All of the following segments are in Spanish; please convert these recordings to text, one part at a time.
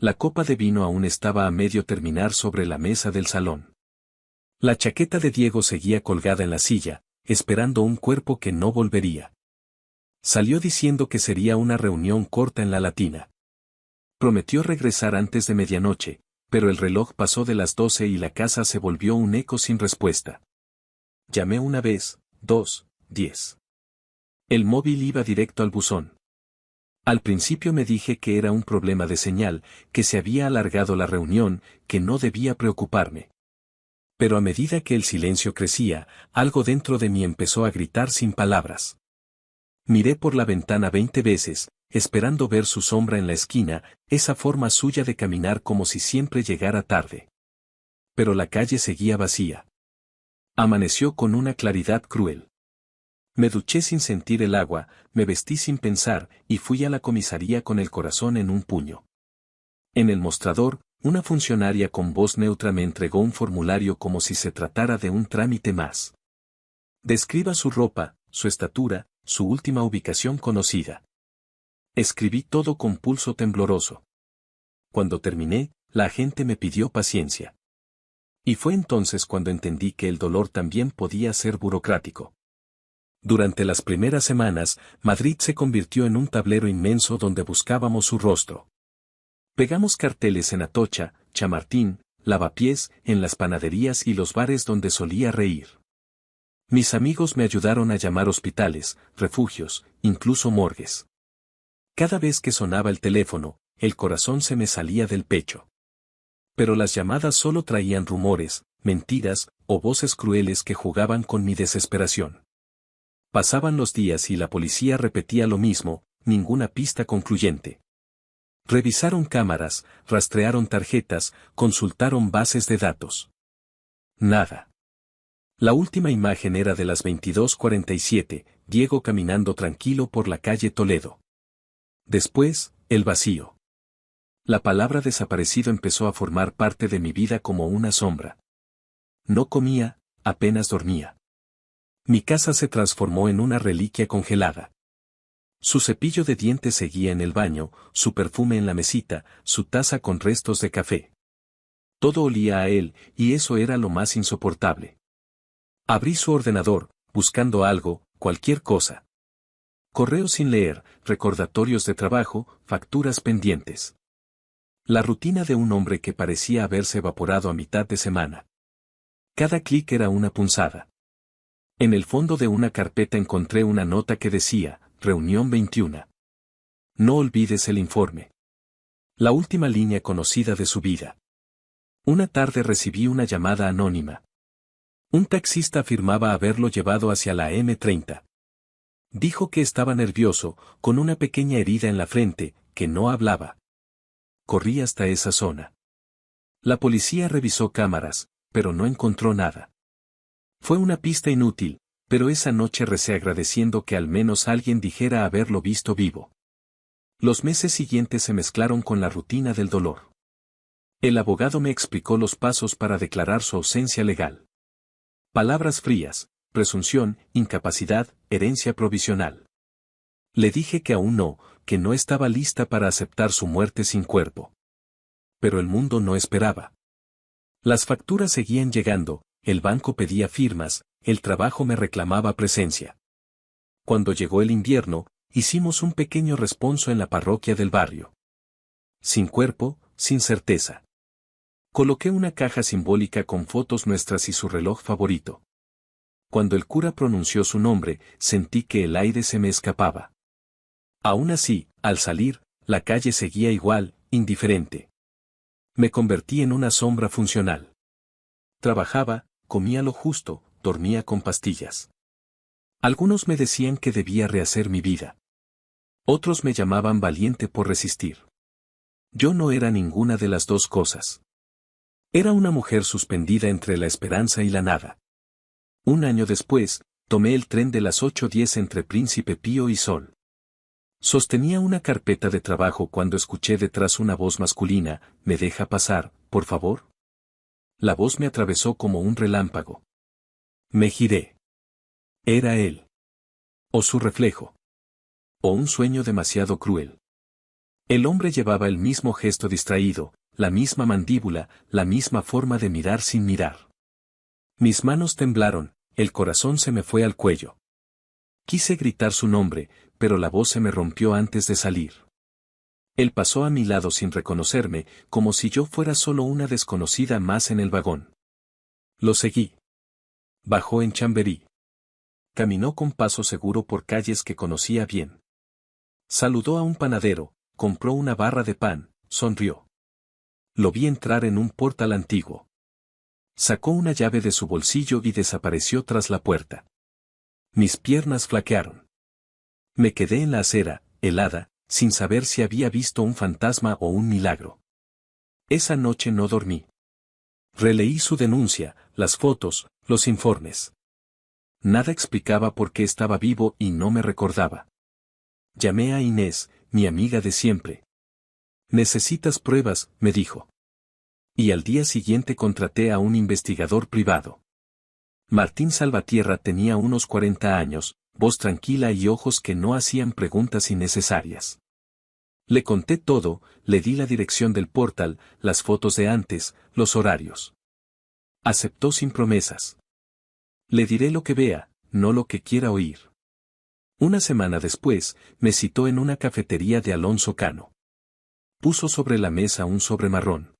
La copa de vino aún estaba a medio terminar sobre la mesa del salón. La chaqueta de Diego seguía colgada en la silla, esperando un cuerpo que no volvería. Salió diciendo que sería una reunión corta en la Latina. Prometió regresar antes de medianoche, pero el reloj pasó de las 12 y la casa se volvió un eco sin respuesta. Llamé una vez, 2, 10. El móvil iba directo al buzón. Al principio me dije que era un problema de señal, que se había alargado la reunión, que no debía preocuparme. Pero a medida que el silencio crecía, algo dentro de mí empezó a gritar sin palabras. Miré por la ventana 20 veces, esperando ver su sombra en la esquina, esa forma suya de caminar como si siempre llegara tarde. Pero la calle seguía vacía. Amaneció con una claridad cruel. Me duché sin sentir el agua, me vestí sin pensar, y fui a la comisaría con el corazón en un puño. En el mostrador, una funcionaria con voz neutra me entregó un formulario como si se tratara de un trámite más. Describa su ropa, su estatura, su última ubicación conocida. Escribí todo con pulso tembloroso. Cuando terminé, la agente me pidió paciencia. Y fue entonces cuando entendí que el dolor también podía ser burocrático. Durante las primeras semanas, Madrid se convirtió en un tablero inmenso donde buscábamos su rostro. Pegamos carteles en Atocha, Chamartín, Lavapiés, en las panaderías y los bares donde solía reír. Mis amigos me ayudaron a llamar hospitales, refugios, incluso morgues. Cada vez que sonaba el teléfono, el corazón se me salía del pecho. Pero las llamadas solo traían rumores, mentiras, o voces crueles que jugaban con mi desesperación. Pasaban los días y la policía repetía lo mismo, ninguna pista concluyente. Revisaron cámaras, rastrearon tarjetas, consultaron bases de datos. Nada. La última imagen era de las 22:47, Diego caminando tranquilo por la calle Toledo. Después, el vacío. La palabra desaparecido empezó a formar parte de mi vida como una sombra. No comía, apenas dormía. Mi casa se transformó en una reliquia congelada. Su cepillo de dientes seguía en el baño, su perfume en la mesita, su taza con restos de café. Todo olía a él, y eso era lo más insoportable. Abrí su ordenador, buscando algo, cualquier cosa. Correos sin leer, recordatorios de trabajo, facturas pendientes. La rutina de un hombre que parecía haberse evaporado a mitad de semana. Cada clic era una punzada. En el fondo de una carpeta encontré una nota que decía, Reunión 21. No olvides el informe. La última línea conocida de su vida. Una tarde recibí una llamada anónima. Un taxista afirmaba haberlo llevado hacia la M30. Dijo que estaba nervioso, con una pequeña herida en la frente, que no hablaba. Corrí hasta esa zona. La policía revisó cámaras, pero no encontró nada. Fue una pista inútil, pero esa noche recé agradeciendo que al menos alguien dijera haberlo visto vivo. Los meses siguientes se mezclaron con la rutina del dolor. El abogado me explicó los pasos para declarar su ausencia legal. Palabras frías, presunción, incapacidad, herencia provisional. Le dije que aún no, que no estaba lista para aceptar su muerte sin cuerpo. Pero el mundo no esperaba. Las facturas seguían llegando, el banco pedía firmas, el trabajo me reclamaba presencia. Cuando llegó el invierno, hicimos un pequeño responso en la parroquia del barrio. Sin cuerpo, sin certeza. Coloqué una caja simbólica con fotos nuestras y su reloj favorito. Cuando el cura pronunció su nombre, sentí que el aire se me escapaba. Aún así, al salir, la calle seguía igual, indiferente. Me convertí en una sombra funcional. Trabajaba, comía lo justo, dormía con pastillas. Algunos me decían que debía rehacer mi vida. Otros me llamaban valiente por resistir. Yo no era ninguna de las dos cosas. Era una mujer suspendida entre la esperanza y la nada. Un año después, tomé el tren de las 8:10 entre Príncipe Pío y Sol. Sostenía una carpeta de trabajo cuando escuché detrás una voz masculina, ¿me deja pasar, por favor? La voz me atravesó como un relámpago. Me giré. Era él. O su reflejo. O un sueño demasiado cruel. El hombre llevaba el mismo gesto distraído, la misma mandíbula, la misma forma de mirar sin mirar. Mis manos temblaron, el corazón se me fue al cuello. Quise gritar su nombre, pero la voz se me rompió antes de salir. Él pasó a mi lado sin reconocerme, como si yo fuera solo una desconocida más en el vagón. Lo seguí. Bajó en Chamberí. Caminó con paso seguro por calles que conocía bien. Saludó a un panadero, compró una barra de pan, sonrió. Lo vi entrar en un portal antiguo. Sacó una llave de su bolsillo y desapareció tras la puerta. Mis piernas flaquearon. Me quedé en la acera, helada, sin saber si había visto un fantasma o un milagro. Esa noche no dormí. Releí su denuncia, las fotos, los informes. Nada explicaba por qué estaba vivo y no me recordaba. Llamé a Inés, mi amiga de siempre. Necesitas pruebas, me dijo. Y al día siguiente contraté a un investigador privado. Martín Salvatierra tenía unos 40 años, voz tranquila y ojos que no hacían preguntas innecesarias. Le conté todo, le di la dirección del portal, las fotos de antes, los horarios. Aceptó sin promesas. Le diré lo que vea, no lo que quiera oír. Una semana después, me citó en una cafetería de Alonso Cano. Puso sobre la mesa un sobre marrón.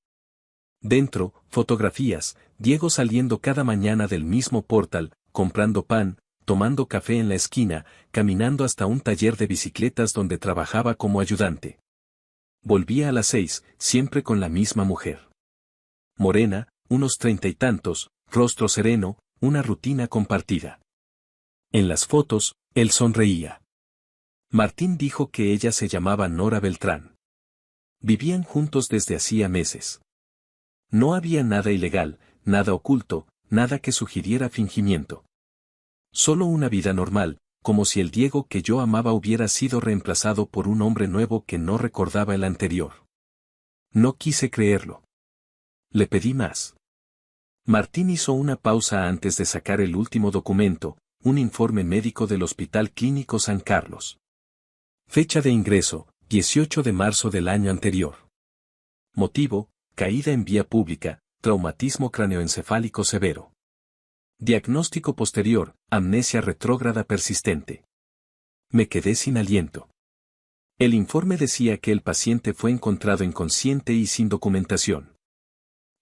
Dentro, fotografías, Diego saliendo cada mañana del mismo portal, comprando pan, tomando café en la esquina, caminando hasta un taller de bicicletas donde trabajaba como ayudante. Volvía a las 6, siempre con la misma mujer. Morena, unos 30 y tantos, rostro sereno, una rutina compartida. En las fotos, él sonreía. Martín dijo que ella se llamaba Nora Beltrán. Vivían juntos desde hacía meses. No había nada ilegal, nada oculto, nada que sugiriera fingimiento. Solo una vida normal, como si el Diego que yo amaba hubiera sido reemplazado por un hombre nuevo que no recordaba el anterior. No quise creerlo. Le pedí más. Martín hizo una pausa antes de sacar el último documento, un informe médico del Hospital Clínico San Carlos. Fecha de ingreso, 18 de marzo del año anterior. Motivo, caída en vía pública, traumatismo craneoencefálico severo. Diagnóstico posterior, amnesia retrógrada persistente. Me quedé sin aliento. El informe decía que el paciente fue encontrado inconsciente y sin documentación.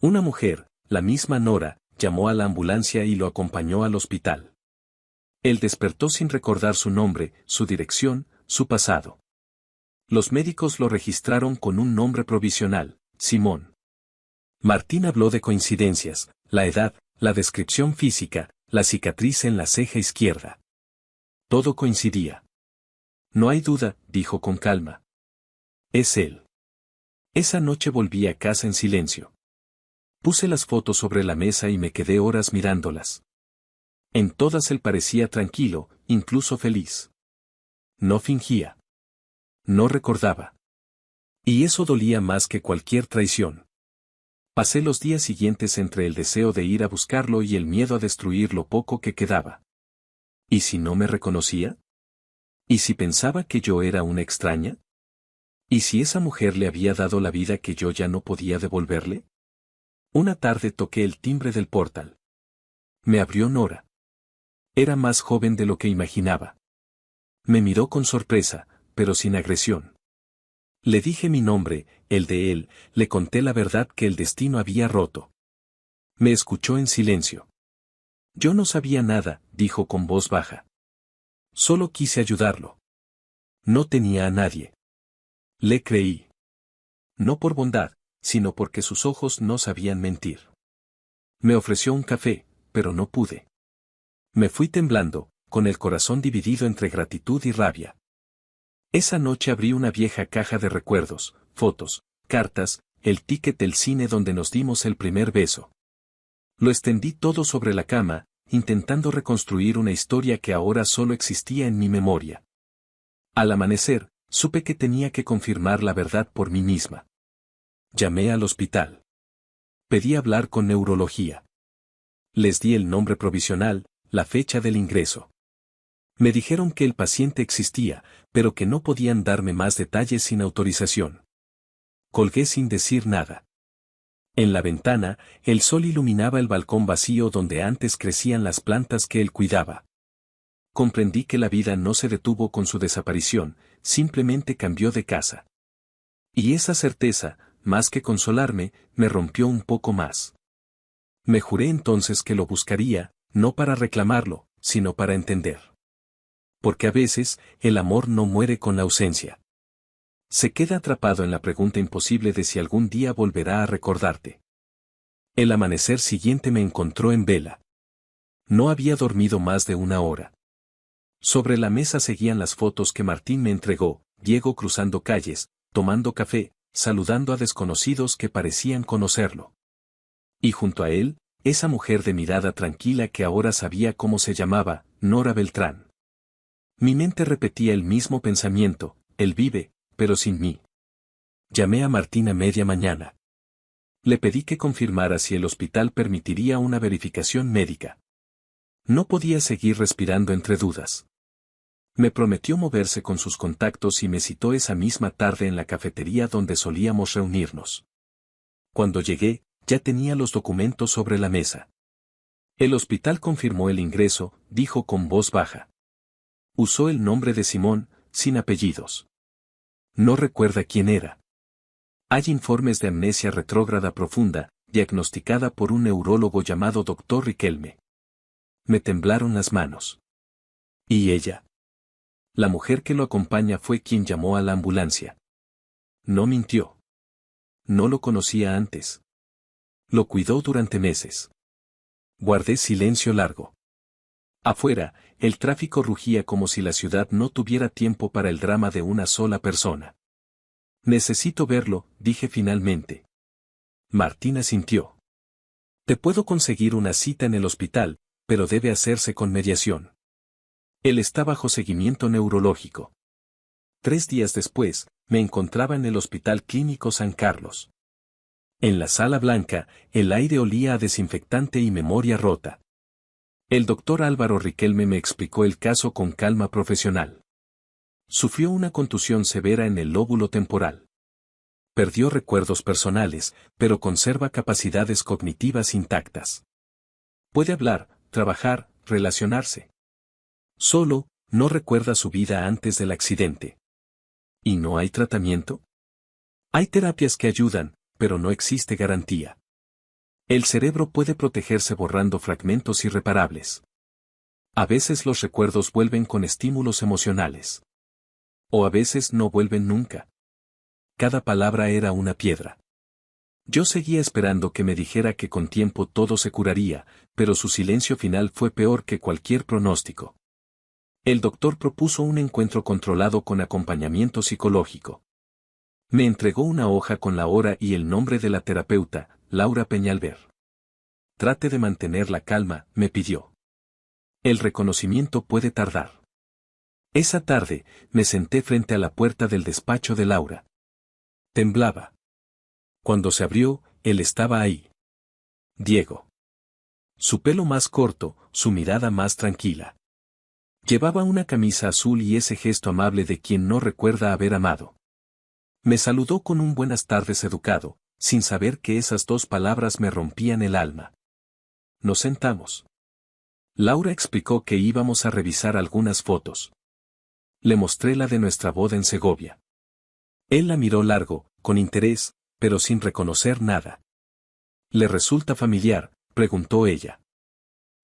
Una mujer, la misma Nora, llamó a la ambulancia y lo acompañó al hospital. Él despertó sin recordar su nombre, su dirección, su pasado. Los médicos lo registraron con un nombre provisional, Simón. Martín habló de coincidencias, la edad, la descripción física, la cicatriz en la ceja izquierda. Todo coincidía. No hay duda, dijo con calma. Es él. Esa noche volví a casa en silencio. Puse las fotos sobre la mesa y me quedé horas mirándolas. En todas él parecía tranquilo, incluso feliz. No fingía. No recordaba. Y eso dolía más que cualquier traición. Pasé los días siguientes entre el deseo de ir a buscarlo y el miedo a destruir lo poco que quedaba. ¿Y si no me reconocía? ¿Y si pensaba que yo era una extraña? ¿Y si esa mujer le había dado la vida que yo ya no podía devolverle? Una tarde toqué el timbre del portal. Me abrió Nora. Era más joven de lo que imaginaba. Me miró con sorpresa, pero sin agresión. Le dije mi nombre, el de él, le conté la verdad que el destino había roto. Me escuchó en silencio. Yo no sabía nada, dijo con voz baja. Solo quise ayudarlo. No tenía a nadie. Le creí. No por bondad, sino porque sus ojos no sabían mentir. Me ofreció un café, pero no pude. Me fui temblando, con el corazón dividido entre gratitud y rabia. Esa noche abrí una vieja caja de recuerdos, fotos, cartas, el ticket del cine donde nos dimos el primer beso. Lo extendí todo sobre la cama, intentando reconstruir una historia que ahora solo existía en mi memoria. Al amanecer, supe que tenía que confirmar la verdad por mí misma. Llamé al hospital. Pedí hablar con neurología. Les di el nombre provisional, la fecha del ingreso. Me dijeron que el paciente existía, pero que no podían darme más detalles sin autorización. Colgué sin decir nada. En la ventana, el sol iluminaba el balcón vacío donde antes crecían las plantas que él cuidaba. Comprendí que la vida no se detuvo con su desaparición, simplemente cambió de casa. Y esa certeza, más que consolarme, me rompió un poco más. Me juré entonces que lo buscaría, no para reclamarlo, sino para entender. Porque a veces, el amor no muere con la ausencia. Se queda atrapado en la pregunta imposible de si algún día volverá a recordarte. El amanecer siguiente me encontró en vela. No había dormido más de una hora. Sobre la mesa seguían las fotos que Martín me entregó, Diego cruzando calles, tomando café, saludando a desconocidos que parecían conocerlo. Y junto a él, esa mujer de mirada tranquila que ahora sabía cómo se llamaba, Nora Beltrán. Mi mente repetía el mismo pensamiento, él vive, pero sin mí. Llamé a Martín a media mañana. Le pedí que confirmara si el hospital permitiría una verificación médica. No podía seguir respirando entre dudas. Me prometió moverse con sus contactos y me citó esa misma tarde en la cafetería donde solíamos reunirnos. Cuando llegué, ya tenía los documentos sobre la mesa. El hospital confirmó el ingreso, dijo con voz baja. Usó el nombre de Simón, sin apellidos. No recuerda quién era. Hay informes de amnesia retrógrada profunda, diagnosticada por un neurólogo llamado Dr. Riquelme. Me temblaron las manos. ¿Y ella? La mujer que lo acompaña fue quien llamó a la ambulancia. No mintió. No lo conocía antes. Lo cuidó durante meses. Guardé silencio largo. Afuera, el tráfico rugía como si la ciudad no tuviera tiempo para el drama de una sola persona. Necesito verlo, dije finalmente. Martín asintió. Te puedo conseguir una cita en el hospital, pero debe hacerse con mediación. Él está bajo seguimiento neurológico. 3 días después, me encontraba en el Hospital Clínico San Carlos. En la sala blanca, el aire olía a desinfectante y memoria rota. El doctor Álvaro Riquelme me explicó el caso con calma profesional. Sufrió una contusión severa en el lóbulo temporal. Perdió recuerdos personales, pero conserva capacidades cognitivas intactas. Puede hablar, trabajar, relacionarse. Solo, no recuerda su vida antes del accidente. ¿Y no hay tratamiento? Hay terapias que ayudan, pero no existe garantía. El cerebro puede protegerse borrando fragmentos irreparables. A veces los recuerdos vuelven con estímulos emocionales. O a veces no vuelven nunca. Cada palabra era una piedra. Yo seguía esperando que me dijera que con tiempo todo se curaría, pero su silencio final fue peor que cualquier pronóstico. El doctor propuso un encuentro controlado con acompañamiento psicológico. Me entregó una hoja con la hora y el nombre de la terapeuta, Laura Peñalver. Trate de mantener la calma, me pidió. El reconocimiento puede tardar. Esa tarde, me senté frente a la puerta del despacho de Laura. Temblaba. Cuando se abrió, él estaba ahí. Diego. Su pelo más corto, su mirada más tranquila. Llevaba una camisa azul y ese gesto amable de quien no recuerda haber amado. Me saludó con un buenas tardes educado, sin saber que esas 2 palabras me rompían el alma. Nos sentamos. Laura explicó que íbamos a revisar algunas fotos. Le mostré la de nuestra boda en Segovia. Él la miró largo, con interés, pero sin reconocer nada. ¿Le resulta familiar?, preguntó ella.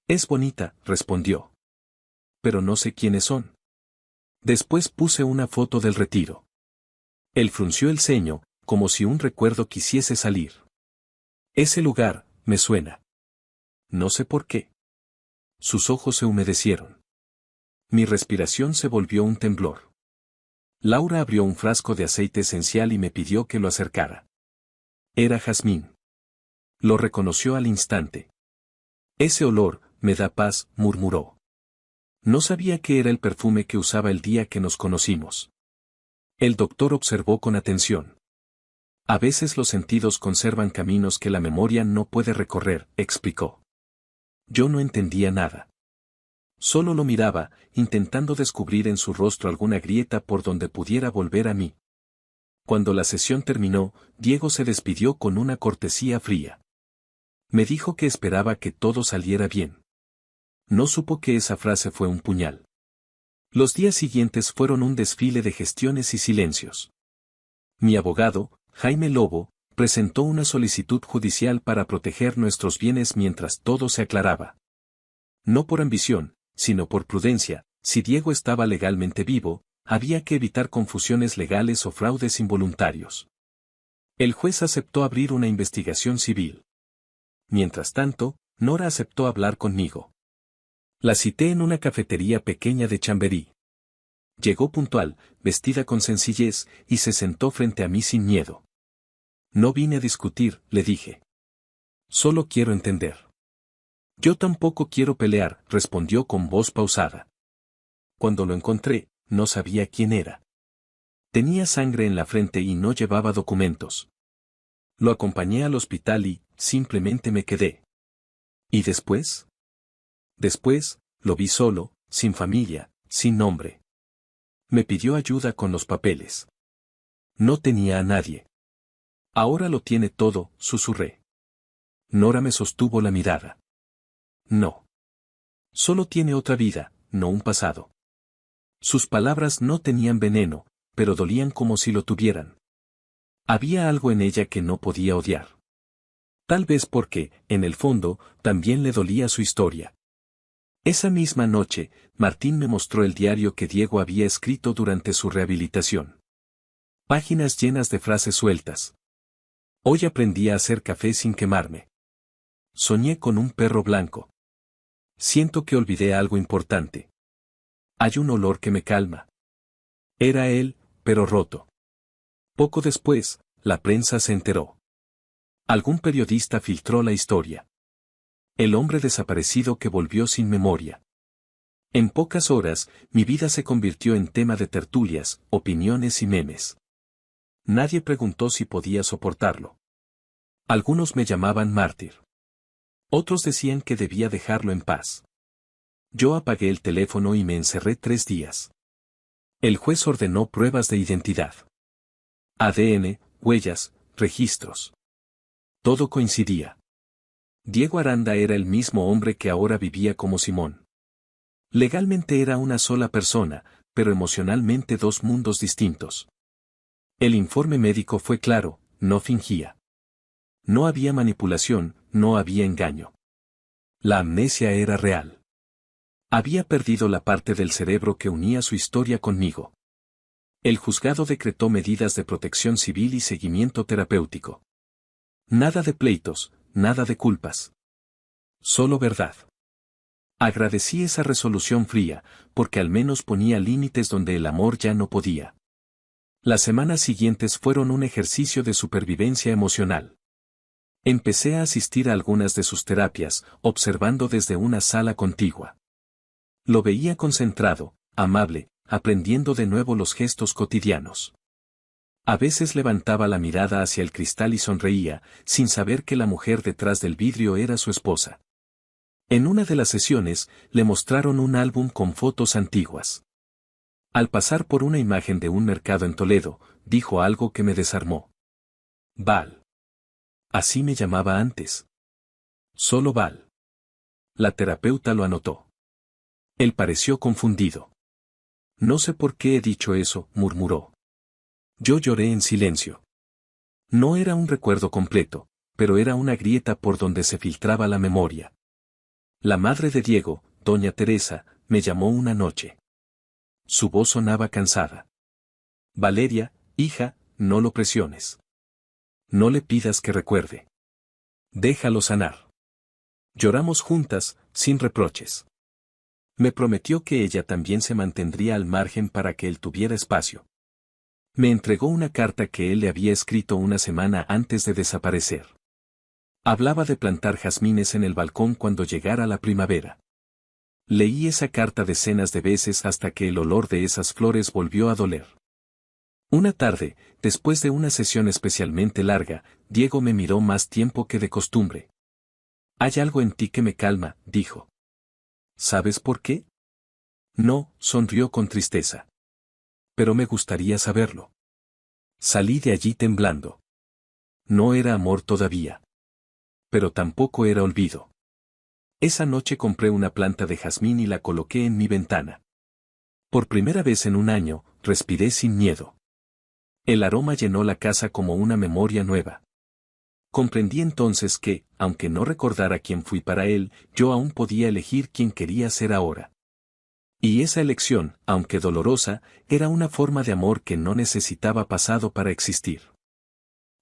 Es bonita, respondió. Pero no sé quiénes son. Después puse una foto del retiro. Él frunció el ceño, como si un recuerdo quisiese salir. Ese lugar, me suena. No sé por qué. Sus ojos se humedecieron. Mi respiración se volvió un temblor. Laura abrió un frasco de aceite esencial y me pidió que lo acercara. Era jazmín. Lo reconoció al instante. Ese olor, me da paz, murmuró. No sabía que era el perfume que usaba el día que nos conocimos. El doctor observó con atención. A veces los sentidos conservan caminos que la memoria no puede recorrer, explicó. Yo no entendía nada. Solo lo miraba, intentando descubrir en su rostro alguna grieta por donde pudiera volver a mí. Cuando la sesión terminó, Diego se despidió con una cortesía fría. Me dijo que esperaba que todo saliera bien. No supo que esa frase fue un puñal. Los días siguientes fueron un desfile de gestiones y silencios. Mi abogado, Jaime Lobo, presentó una solicitud judicial para proteger nuestros bienes mientras todo se aclaraba. No por ambición, sino por prudencia, si Diego estaba legalmente vivo, había que evitar confusiones legales o fraudes involuntarios. El juez aceptó abrir una investigación civil. Mientras tanto, Nora aceptó hablar conmigo. La cité en una cafetería pequeña de Chamberí. Llegó puntual, vestida con sencillez, y se sentó frente a mí sin miedo. No vine a discutir, le dije. Solo quiero entender. Yo tampoco quiero pelear, respondió con voz pausada. Cuando lo encontré, no sabía quién era. Tenía sangre en la frente y no llevaba documentos. Lo acompañé al hospital y, simplemente me quedé. ¿Y después? Después, lo vi solo, sin familia, sin nombre. Me pidió ayuda con los papeles. No tenía a nadie. Ahora lo tiene todo, susurré. Nora me sostuvo la mirada. No. Solo tiene otra vida, no un pasado. Sus palabras no tenían veneno, pero dolían como si lo tuvieran. Había algo en ella que no podía odiar. Tal vez porque, en el fondo, también le dolía su historia. Esa misma noche, Martín me mostró el diario que Diego había escrito durante su rehabilitación. Páginas llenas de frases sueltas. Hoy aprendí a hacer café sin quemarme. Soñé con un perro blanco. Siento que olvidé algo importante. Hay un olor que me calma. Era él, pero roto. Poco después, la prensa se enteró. Algún periodista filtró la historia. El hombre desaparecido que volvió sin memoria. En pocas horas, mi vida se convirtió en tema de tertulias, opiniones y memes. Nadie preguntó si podía soportarlo. Algunos me llamaban mártir. Otros decían que debía dejarlo en paz. Yo apagué el teléfono y me encerré 3 días. El juez ordenó pruebas de identidad. ADN, huellas, registros. Todo coincidía. Diego Aranda era el mismo hombre que ahora vivía como Simón. Legalmente era una sola persona, pero emocionalmente 2 mundos distintos. El informe médico fue claro, no fingía. No había manipulación, no había engaño. La amnesia era real. Había perdido la parte del cerebro que unía su historia conmigo. El juzgado decretó medidas de protección civil y seguimiento terapéutico. Nada de pleitos, nada de culpas. Solo verdad. Agradecí esa resolución fría, porque al menos ponía límites donde el amor ya no podía. Las semanas siguientes fueron un ejercicio de supervivencia emocional. Empecé a asistir a algunas de sus terapias, observando desde una sala contigua. Lo veía concentrado, amable, aprendiendo de nuevo los gestos cotidianos. A veces levantaba la mirada hacia el cristal y sonreía, sin saber que la mujer detrás del vidrio era su esposa. En una de las sesiones, le mostraron un álbum con fotos antiguas. Al pasar por una imagen de un mercado en Toledo, dijo algo que me desarmó. Val. Así me llamaba antes. Solo Val. La terapeuta lo anotó. Él pareció confundido. No sé por qué he dicho eso, murmuró. Yo lloré en silencio. No era un recuerdo completo, pero era una grieta por donde se filtraba la memoria. La madre de Diego, doña Teresa, me llamó una noche. Su voz sonaba cansada. Valeria, hija, no lo presiones. No le pidas que recuerde. Déjalo sanar. Lloramos juntas, sin reproches. Me prometió que ella también se mantendría al margen para que él tuviera espacio. Me entregó una carta que él le había escrito una semana antes de desaparecer. Hablaba de plantar jazmines en el balcón cuando llegara la primavera. Leí esa carta decenas de veces hasta que el olor de esas flores volvió a doler. Una tarde, después de una sesión especialmente larga, Diego me miró más tiempo que de costumbre. Hay algo en ti que me calma, dijo. ¿Sabes por qué? No, sonrió con tristeza. Pero me gustaría saberlo. Salí de allí temblando. No era amor todavía. Pero tampoco era olvido. Esa noche compré una planta de jazmín y la coloqué en mi ventana. Por primera vez en un año, respiré sin miedo. El aroma llenó la casa como una memoria nueva. Comprendí entonces que, aunque no recordara quién fui para él, yo aún podía elegir quién quería ser ahora. Y esa elección, aunque dolorosa, era una forma de amor que no necesitaba pasado para existir.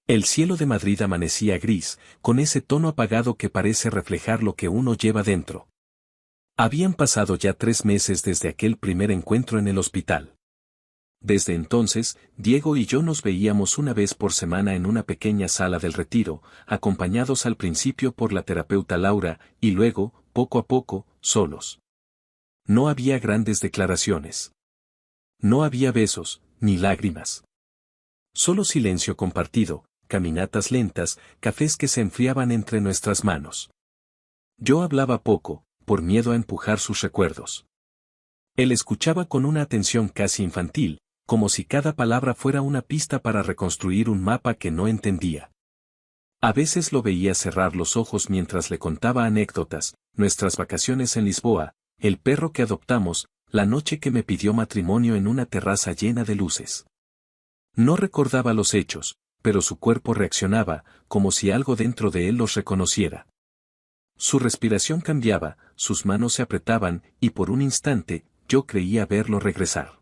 El cielo de Madrid amanecía gris, con ese tono apagado que parece reflejar lo que uno lleva dentro. Habían pasado ya 3 meses desde aquel primer encuentro en el hospital. Desde entonces, Diego y yo nos veíamos una vez por semana en una pequeña sala del retiro, acompañados al principio por la terapeuta Laura, y luego, poco a poco, solos. No había grandes declaraciones. No había besos, ni lágrimas. Solo silencio compartido, caminatas lentas, cafés que se enfriaban entre nuestras manos. Yo hablaba poco, por miedo a empujar sus recuerdos. Él escuchaba con una atención casi infantil, como si cada palabra fuera una pista para reconstruir un mapa que no entendía. A veces lo veía cerrar los ojos mientras le contaba anécdotas, nuestras vacaciones en Lisboa, el perro que adoptamos, la noche que me pidió matrimonio en una terraza llena de luces. No recordaba los hechos, pero su cuerpo reaccionaba, como si algo dentro de él los reconociera. Su respiración cambiaba, sus manos se apretaban, y por un instante, yo creía verlo regresar.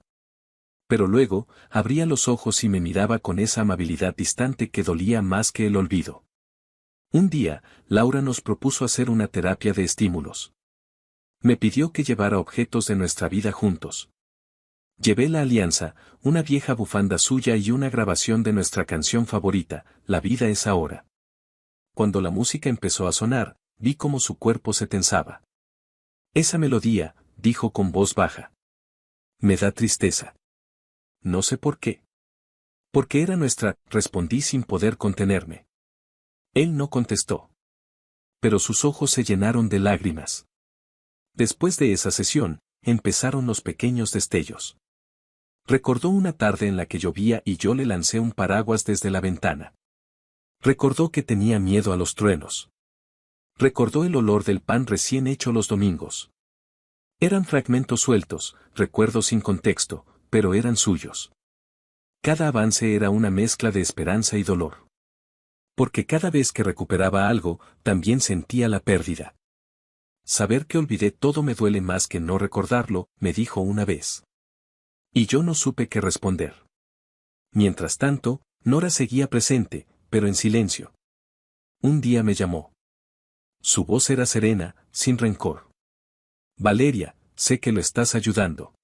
Pero luego, abría los ojos y me miraba con esa amabilidad distante que dolía más que el olvido. Un día, Laura nos propuso hacer una terapia de estímulos. Me pidió que llevara objetos de nuestra vida juntos. Llevé la alianza, una vieja bufanda suya y una grabación de nuestra canción favorita, La vida es ahora. Cuando la música empezó a sonar, vi cómo su cuerpo se tensaba. Esa melodía, dijo con voz baja. Me da tristeza. No sé por qué. Porque era nuestra, respondí sin poder contenerme. Él no contestó. Pero sus ojos se llenaron de lágrimas. Después de esa sesión, empezaron los pequeños destellos. Recordó una tarde en la que llovía y yo le lancé un paraguas desde la ventana. Recordó que tenía miedo a los truenos. Recordó el olor del pan recién hecho los domingos. Eran fragmentos sueltos, recuerdos sin contexto, pero eran suyos. Cada avance era una mezcla de esperanza y dolor. Porque cada vez que recuperaba algo, también sentía la pérdida. Saber que olvidé todo me duele más que no recordarlo, me dijo una vez. Y yo no supe qué responder. Mientras tanto, Nora seguía presente, pero en silencio. Un día me llamó. Su voz era serena, sin rencor. Valeria, sé que lo estás ayudando.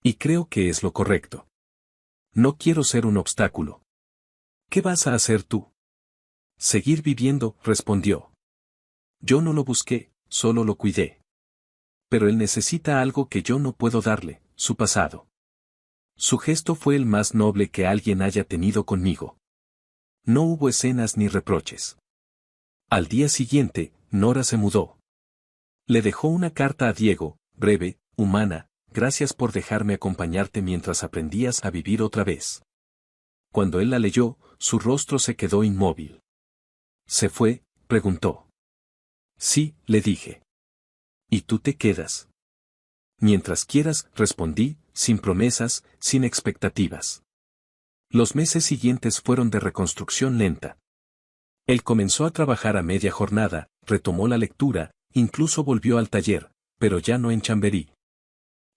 Y creo que es lo correcto. No quiero ser un obstáculo. ¿Qué vas a hacer tú? Seguir viviendo, respondió. Yo no lo busqué, solo lo cuidé. Pero él necesita algo que yo no puedo darle, su pasado. Su gesto fue el más noble que alguien haya tenido conmigo. No hubo escenas ni reproches. Al día siguiente, Nora se mudó. Le dejó una carta a Diego, breve, humana, gracias por dejarme acompañarte mientras aprendías a vivir otra vez. Cuando él la leyó, su rostro se quedó inmóvil. ¿Se fue?, preguntó. Sí, le dije. ¿Y tú te quedas? Mientras quieras, respondí, sin promesas, sin expectativas. Los meses siguientes fueron de reconstrucción lenta. Él comenzó a trabajar a media jornada, retomó la lectura, incluso volvió al taller, pero ya no en Chamberí.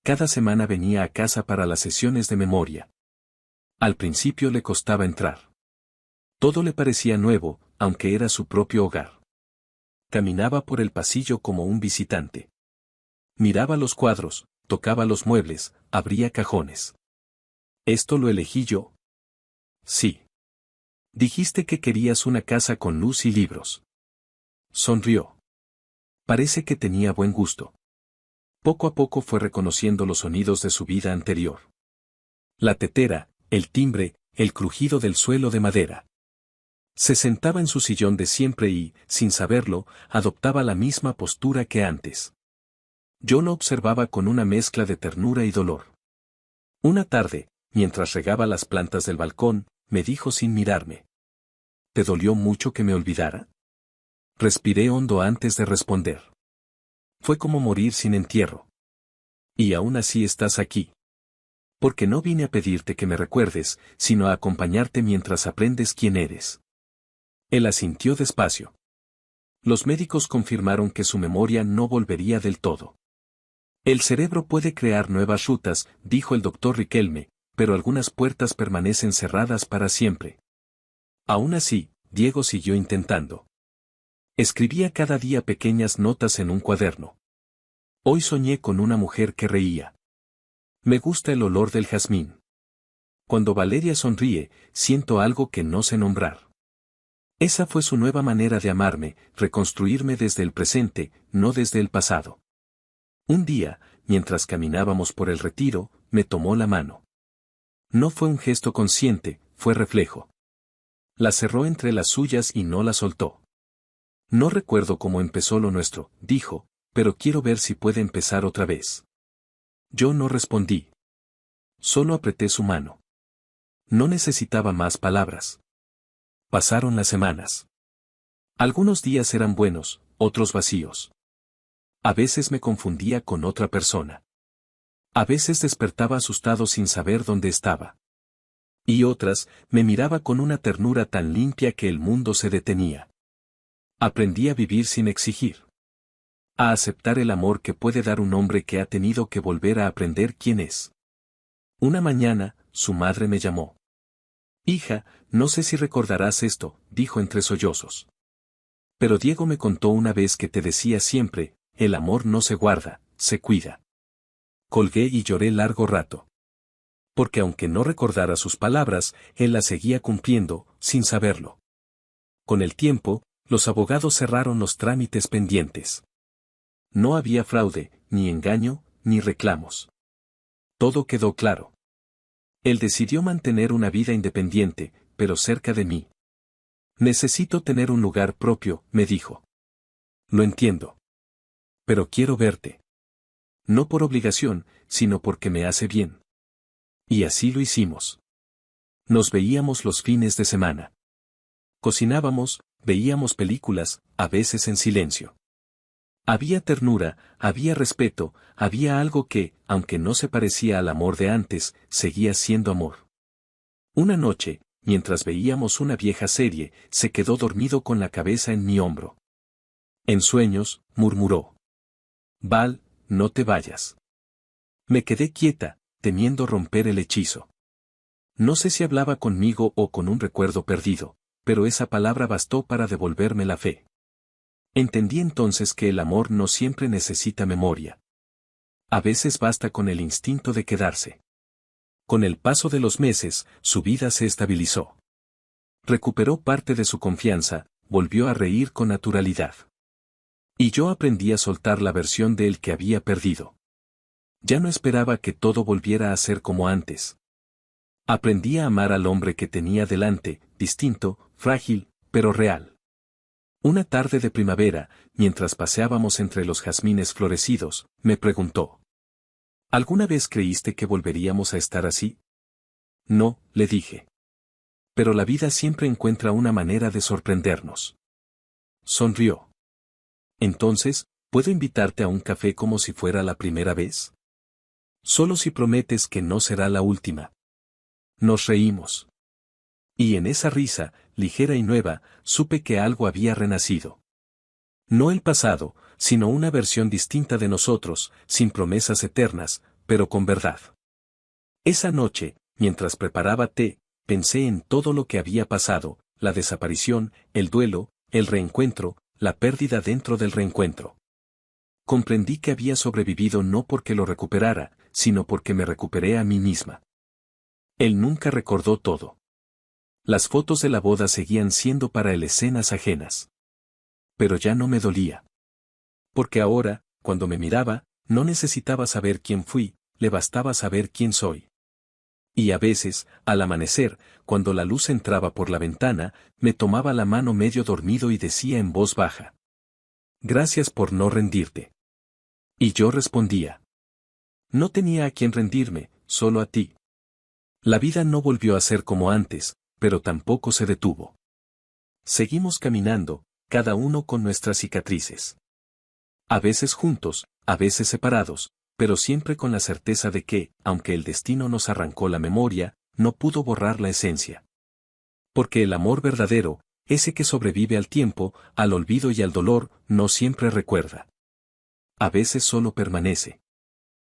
Cada semana venía a casa para las sesiones de memoria. Al principio le costaba entrar. Todo le parecía nuevo, aunque era su propio hogar. Caminaba por el pasillo como un visitante. Miraba los cuadros, tocaba los muebles, abría cajones. ¿Esto lo elegí yo? Sí. Dijiste que querías una casa con luz y libros. Sonrió. Parece que tenía buen gusto. Poco a poco fue reconociendo los sonidos de su vida anterior. La tetera, el timbre, el crujido del suelo de madera. Se sentaba en su sillón de siempre y, sin saberlo, adoptaba la misma postura que antes. Yo lo observaba con una mezcla de ternura y dolor. Una tarde, mientras regaba las plantas del balcón, me dijo sin mirarme: ¿Te dolió mucho que me olvidara? Respiré hondo antes de responder. Fue como morir sin entierro. Y aún así estás aquí. Porque no vine a pedirte que me recuerdes, sino a acompañarte mientras aprendes quién eres. Él asintió despacio. Los médicos confirmaron que su memoria no volvería del todo. El cerebro puede crear nuevas rutas, dijo el doctor Riquelme, pero algunas puertas permanecen cerradas para siempre. Aún así, Diego siguió intentando. Escribía cada día pequeñas notas en un cuaderno. Hoy soñé con una mujer que reía. Me gusta el olor del jazmín. Cuando Valeria sonríe, siento algo que no sé nombrar. Esa fue su nueva manera de amarme, reconstruirme desde el presente, no desde el pasado. Un día, mientras caminábamos por el retiro, me tomó la mano. No fue un gesto consciente, fue reflejo. La cerró entre las suyas y no la soltó. No recuerdo cómo empezó lo nuestro, dijo, pero quiero ver si puede empezar otra vez. Yo no respondí. Solo apreté su mano. No necesitaba más palabras. Pasaron las semanas. Algunos días eran buenos, otros vacíos. A veces me confundía con otra persona. A veces despertaba asustado sin saber dónde estaba. Y otras, me miraba con una ternura tan limpia que el mundo se detenía. Aprendí a vivir sin exigir. A aceptar el amor que puede dar un hombre que ha tenido que volver a aprender quién es. Una mañana, su madre me llamó. Hija, no sé si recordarás esto, dijo entre sollozos. Pero Diego me contó una vez que te decía siempre: el amor no se guarda, se cuida. Colgué y lloré largo rato. Porque aunque no recordara sus palabras, él las seguía cumpliendo, sin saberlo. Con el tiempo, los abogados cerraron los trámites pendientes. No había fraude, ni engaño, ni reclamos. Todo quedó claro. Él decidió mantener una vida independiente, pero cerca de mí. Necesito tener un lugar propio, me dijo. Lo entiendo. Pero quiero verte. No por obligación, sino porque me hace bien. Y así lo hicimos. Nos veíamos los fines de semana. Cocinábamos, veíamos películas, a veces en silencio. Había ternura, había respeto, había algo que, aunque no se parecía al amor de antes, seguía siendo amor. Una noche, mientras veíamos una vieja serie, se quedó dormido con la cabeza en mi hombro. En sueños, murmuró: Val, no te vayas. Me quedé quieta, temiendo romper el hechizo. No sé si hablaba conmigo o con un recuerdo perdido, pero esa palabra bastó para devolverme la fe. Entendí entonces que el amor no siempre necesita memoria. A veces basta con el instinto de quedarse. Con el paso de los meses, su vida se estabilizó. Recuperó parte de su confianza, volvió a reír con naturalidad. Y yo aprendí a soltar la versión de él que había perdido. Ya no esperaba que todo volviera a ser como antes. Aprendí a amar al hombre que tenía delante, distinto, frágil, pero real. Una tarde de primavera, mientras paseábamos entre los jazmines florecidos, me preguntó: ¿alguna vez creíste que volveríamos a estar así? No, le dije. Pero la vida siempre encuentra una manera de sorprendernos. Sonrió. Entonces, ¿puedo invitarte a un café como si fuera la primera vez? Solo si prometes que no será la última. Nos reímos. Y en esa risa, ligera y nueva, supe que algo había renacido. No el pasado, sino una versión distinta de nosotros, sin promesas eternas, pero con verdad. Esa noche, mientras preparaba té, pensé en todo lo que había pasado: la desaparición, el duelo, el reencuentro, la pérdida dentro del reencuentro. Comprendí que había sobrevivido no porque lo recuperara, sino porque me recuperé a mí misma. Él nunca recordó todo. Las fotos de la boda seguían siendo para él escenas ajenas. Pero ya no me dolía. Porque ahora, cuando me miraba, no necesitaba saber quién fui, le bastaba saber quién soy. Y a veces, al amanecer, cuando la luz entraba por la ventana, me tomaba la mano medio dormido y decía en voz baja: gracias por no rendirte. Y yo respondía. No tenía a quien rendirme, solo a ti. La vida no volvió a ser como antes, pero tampoco se detuvo. Seguimos caminando, cada uno con nuestras cicatrices. A veces juntos, a veces separados, pero siempre con la certeza de que, aunque el destino nos arrancó la memoria, no pudo borrar la esencia. Porque el amor verdadero, ese que sobrevive al tiempo, al olvido y al dolor, no siempre recuerda. A veces solo permanece.